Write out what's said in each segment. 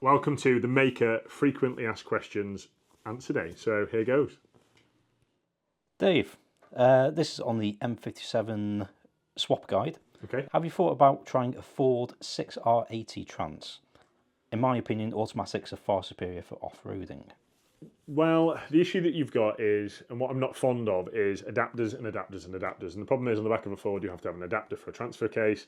welcome to the Mahker Frequently Asked Questions Answer Day. So here goes. Dave, this is on the M57 swap guide. Okay. Have you thought about trying a Ford 6R80 Trans? In my opinion, automatics are far superior for off-roading. Well, the issue that you've got is, and what I'm not fond of, is adapters and adapters and adapters. And the problem is on the back of a Ford, you have to have an adapter for a transfer case.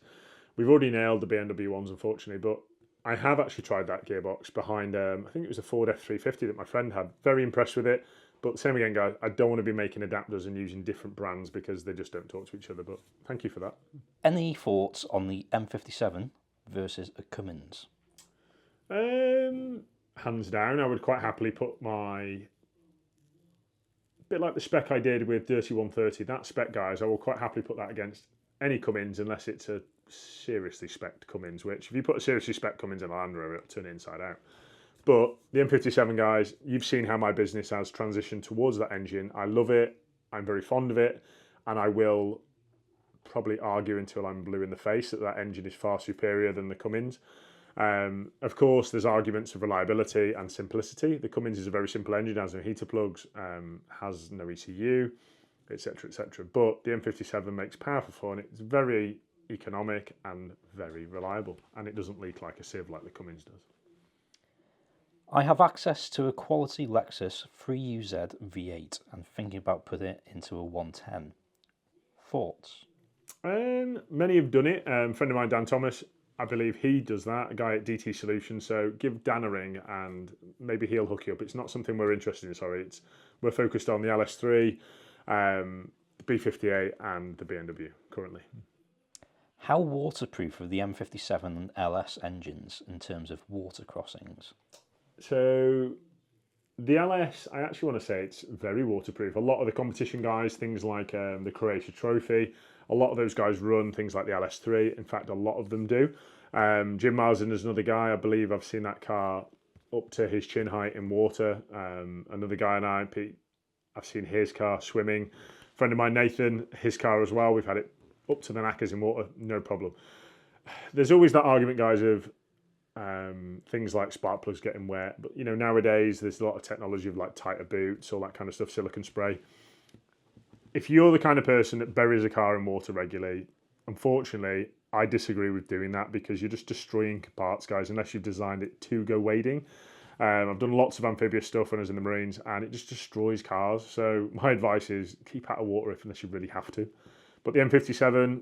We've already nailed the BMW ones, unfortunately, but I have actually tried that gearbox behind, I think it was a Ford F350 that my friend had. Very impressed with it. But same again, guys, I don't want to be making adapters and using different brands because they just don't talk to each other. But thank you for that. Any thoughts on the M57 versus a Cummins? Hands down, I would quite happily put my, bit like the spec I did with Dirty 130, that spec, guys, I will quite happily put that against any Cummins unless it's a seriously spec'd Cummins, which if you put a seriously spec'd Cummins in a Land Rover, it'll turn inside out. But the M57, guys, you've seen how my business has transitioned towards that engine. I love it, I'm very fond of it, and I will probably argue until I'm blue in the face that that engine is far superior than the Cummins. Of course, there's arguments of reliability and simplicity. The Cummins is a very simple engine, has no heater plugs, has no ECU, etc., etc. But the M57 makes powerful fun. It's very economic and very reliable, and it doesn't leak like a sieve like the Cummins does. I have access to a quality Lexus 3UZ V8 and thinking about putting it into a 110. Thoughts? Many have done it. A friend of mine, Dan Thomas, I believe he does that, a guy at DT Solutions. So give Dan a ring and maybe he'll hook you up. It's not something we're interested in, sorry. We're focused on the LS3, the B58 and the BMW currently. How waterproof are the M57 and LS engines in terms of water crossings? So the LS, I actually want to say it's very waterproof. A lot of the competition guys, things like the Croatia Trophy, a lot of those guys run things like the LS3. In fact, a lot of them do. Jim Marsden is another guy. I believe I've seen that car up to his chin height in water. Another guy and I, Pete, I've seen his car swimming. A friend of mine, Nathan, his car as well. We've had it up to the knackers in water, no problem. There's always that argument, guys, of things like spark plugs getting wet. But, you know, nowadays there's a lot of technology of like tighter boots, all that kind of stuff, silicone spray. If you're the kind of person that buries a car in water regularly, unfortunately, I disagree with doing that because you're just destroying parts, guys, unless you've designed it to go wading. I've done lots of amphibious stuff when I was in the Marines and it just destroys cars. So my advice is keep out of water unless you really have to. But the M57,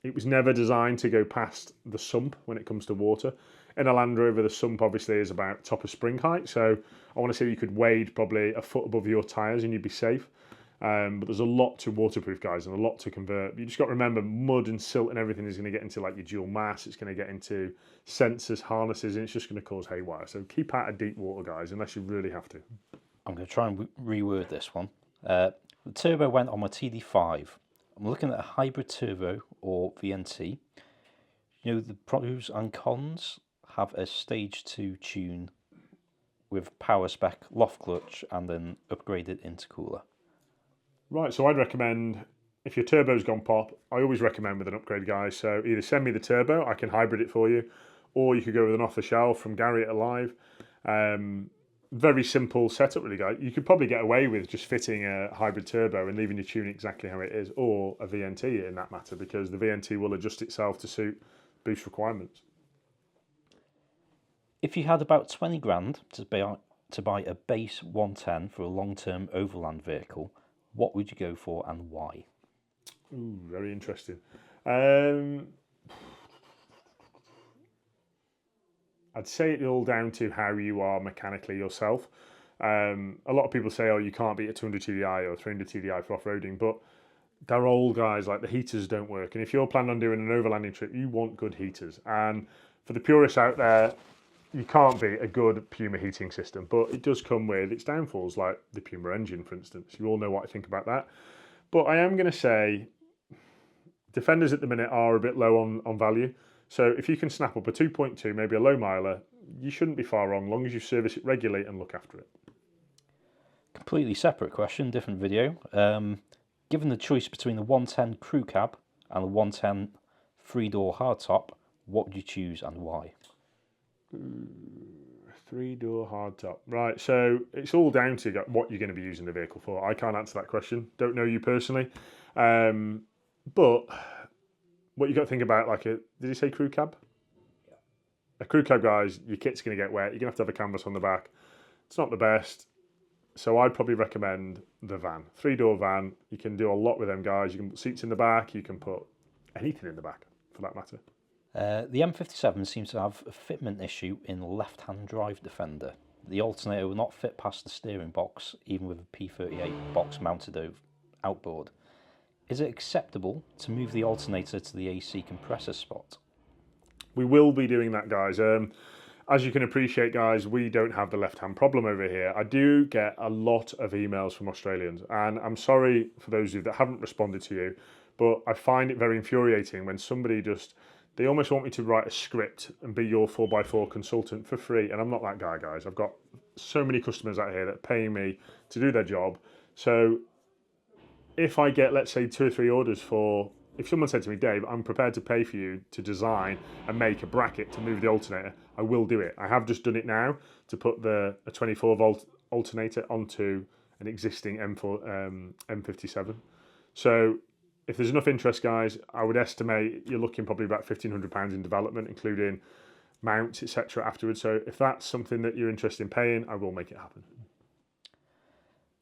it was never designed to go past the sump when it comes to water. In a Land Rover, the sump obviously is about top of spring height. So I want to say you could wade probably a foot above your tyres and you'd be safe. But there's a lot to waterproof, guys, and a lot to convert. You just got to remember mud and silt and everything is going to get into like your dual mass. It's going to get into sensors, harnesses, and it's just going to cause haywire. So keep out of deep water, guys, unless you really have to. I'm going to try and reword this one. The turbo went on my TD5. I'm looking at a hybrid turbo or VNT. You know, the pros and cons have a stage 2 tune with power spec loft clutch and an upgraded intercooler. Right, so I'd recommend, if your turbo's gone pop, I always recommend with an upgrade, guys. So either send me the turbo, I can hybrid it for you, or you could go with an off-the-shelf from Gary at Alive. Very simple setup, really, guys. You could probably get away with just fitting a hybrid turbo and leaving your tune exactly how it is, or a VNT in that matter, because the VNT will adjust itself to suit boost requirements. If you had about 20 grand to buy a base 110 for a long-term overland vehicle, what would you go for and why? Ooh, very interesting. I'd say it's all down to how you are mechanically yourself. A lot of people say, oh, you can't beat a 200 TDI or 300 TDI for off-roading, but they're old, guys, like the heaters don't work. And if you're planning on doing an overlanding trip, you want good heaters. And for the purists out there, you can't beat a good Puma heating system, but it does come with its downfalls, like the Puma engine, for instance. You all know what I think about that. But I am going to say Defenders at the minute are a bit low on value. So if you can snap up a 2.2, maybe a low miler, you shouldn't be far wrong, as long as you service it regularly and look after it. Completely separate question, different video. Given the choice between the 110 crew cab and the 110 3-door hardtop, what would you choose and why? 3-door hardtop. Right, so it's all down to what you're going to be using the vehicle for. I can't answer that question. Don't know you personally. But what you got to think about, like did you say crew cab? Yeah. A crew cab, guys, your kit's going to get wet. You're going to have a canvas on the back. It's not the best. So I'd probably recommend the van. 3-door van. You can do a lot with them, guys. You can put seats in the back. You can put anything in the back, for that matter. The M57 seems to have a fitment issue in the left-hand drive defender. The alternator will not fit past the steering box, even with a P38 box mounted outboard. Is it acceptable to move the alternator to the AC compressor spot? We will be doing that, guys. As you can appreciate, guys, we don't have the left-hand problem over here. I do get a lot of emails from Australians, and I'm sorry for those of you that haven't responded to you, but I find it very infuriating when somebody they almost want me to write a script and be your 4x4 consultant for free, and I'm not that guy, guys. I've got so many customers out here that are paying me to do their job. So if I get, let's say, 2 or 3 orders if someone said to me, Dave, I'm prepared to pay for you to design and make a bracket to move the alternator, I will do it. I have just done it now to put a 24 volt alternator onto an existing M57. So if there's enough interest, guys, I would estimate you're looking probably about £1,500 in development, including mounts, etc. afterwards. So if that's something that you're interested in paying, I will make it happen.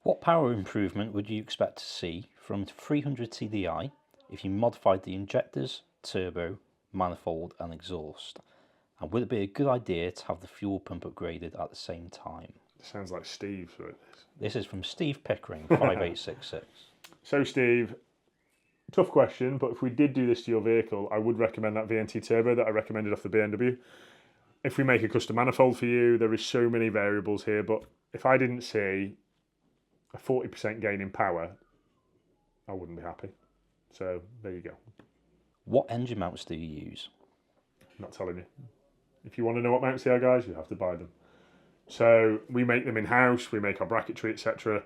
What power improvement would you expect to see from 300 TDI if you modified the injectors, turbo, manifold and exhaust? And would it be a good idea to have the fuel pump upgraded at the same time? Sounds like Steve wrote this. This is from Steve Pickering, 5866. So Steve, tough question, but if we did do this to your vehicle, I would recommend that VNT turbo that I recommended off the BMW. If we make a custom manifold for you, there is so many variables here, but if I didn't see a 40% gain in power, I wouldn't be happy. So there you go. What engine mounts do you use? I'm not telling you. If you want to know what mounts they are, guys, you have to buy them. So we make them in-house, we make our bracketry, etc.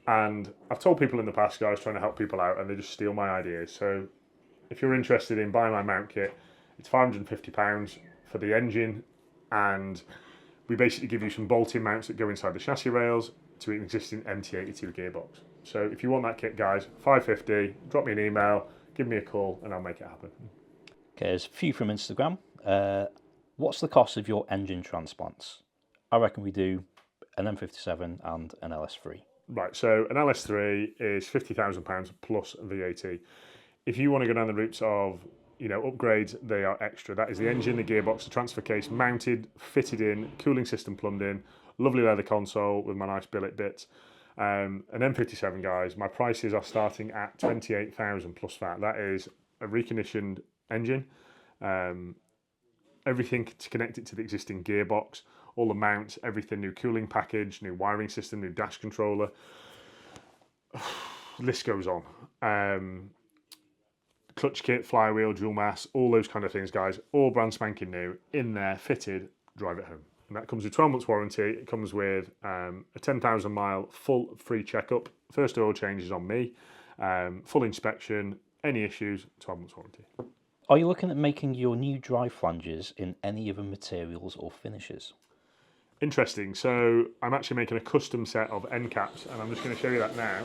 And I've told people in the past, guys, trying to help people out, and they just steal my ideas. So if you're interested in buying my mount kit, it's £550 for the engine, and we basically give you some bolting mounts that go inside the chassis rails to an existing MT82 gearbox. So if you want that kit, guys, $550, drop me an email, give me a call, and I'll make it happen. Okay, there's a few from Instagram. What's the cost of your engine transplants? I reckon we do an M57 and an LS3. Right, so an LS3 is £50,000 plus VAT. If you want to go down the routes of, upgrades, they are extra. That is the engine, the gearbox, the transfer case mounted, fitted in, cooling system plumbed in, lovely leather console with my nice billet bits. An M57, guys, my prices are starting at £28,000 plus VAT. That is a reconditioned engine, everything to connect it to the existing gearbox, all the mounts, everything, new cooling package, new wiring system, new dash controller. List goes on. Clutch kit, flywheel, dual mass, all those kind of things, guys. All brand spanking new, in there, fitted, drive it home. And that comes with 12 months warranty. It comes with a 10,000 mile full free checkup. First oil change is on me. Full inspection, any issues, 12 months warranty. Are you looking at making your new drive flanges in any other materials or finishes? Interesting. So I'm actually making a custom set of end caps, and I'm just going to show you that now.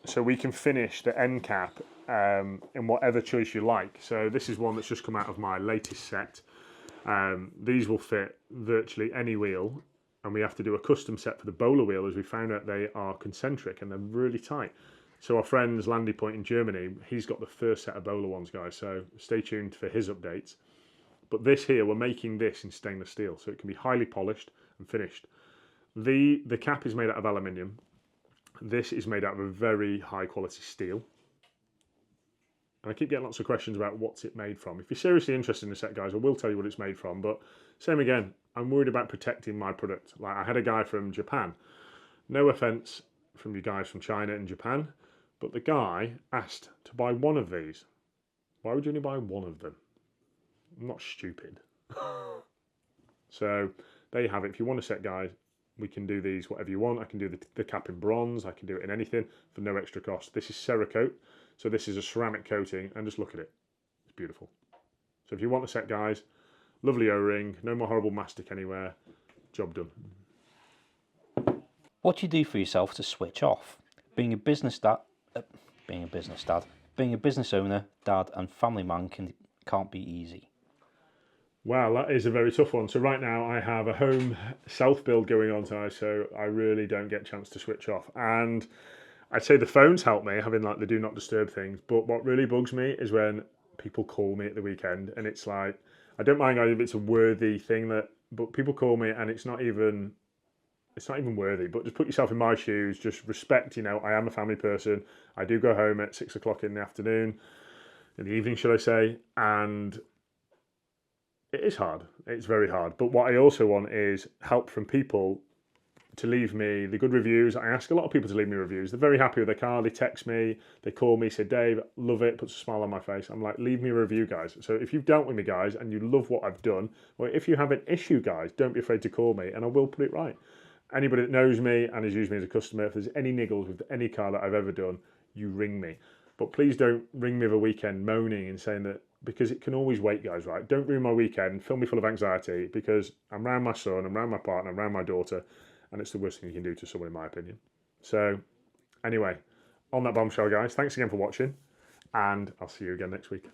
So we can finish the end cap in whatever choice you like. So this is one that's just come out of my latest set. These will fit virtually any wheel, and we have to do a custom set for the bowler wheel, as we found out they are concentric and they're really tight. So our friend's Landy Point in Germany, he's got the first set of bowler ones, guys, so stay tuned for his updates. But this here, we're making this in stainless steel, so it can be highly polished and finished. The cap is made out of aluminium. This is made out of a very high quality steel. And I keep getting lots of questions about what's it made from. If you're seriously interested in the set, guys, I will tell you what it's made from, but same again, I'm worried about protecting my product. Like, I had a guy from Japan, no offense from you guys from China and Japan, but the guy asked to buy one of these. Why would you only buy one of them? I'm not stupid. So there you have it. If you want a set, guys, we can do these whatever you want. I can do the cap in bronze. I can do it in anything for no extra cost. This is Cerakote, so this is a ceramic coating, and just look at it. It's beautiful. So if you want a set, guys, lovely O-ring, no more horrible mastic anywhere, job done. What do you do for yourself to switch off? Being a business owner, dad, and family man can't be easy. Wow, that is a very tough one. So right now I have a home self-build going on tonight, so I really don't get a chance to switch off. And I'd say the phones help me, having like the do not disturb things. But what really bugs me is when people call me at the weekend, and it's like, I don't mind if it's a worthy thing but people call me and it's not even worthy. But just put yourself in my shoes, just respect, I am a family person. I do go home at 6 o'clock in the afternoon, in the evening, should I say, and it is hard. It's very hard. But what I also want is help from people to leave me the good reviews. I ask a lot of people to leave me reviews. They're very happy with their car. They text me, they call me, say, Dave, love it, puts a smile on my face. I'm like, leave me a review, guys. So if you've dealt with me, guys, and you love what I've done, or if you have an issue, guys, don't be afraid to call me and I will put it right. Anybody that knows me and has used me as a customer, if there's any niggles with any car that I've ever done, you ring me. But please don't ring me over the weekend moaning and saying that, because it can always wait, guys, right? Don't ruin my weekend, fill me full of anxiety, because I'm around my son, I'm around my partner, I'm around my daughter, and it's the worst thing you can do to someone, in my opinion. So, anyway, on that bombshell, guys, thanks again for watching, and I'll see you again next week.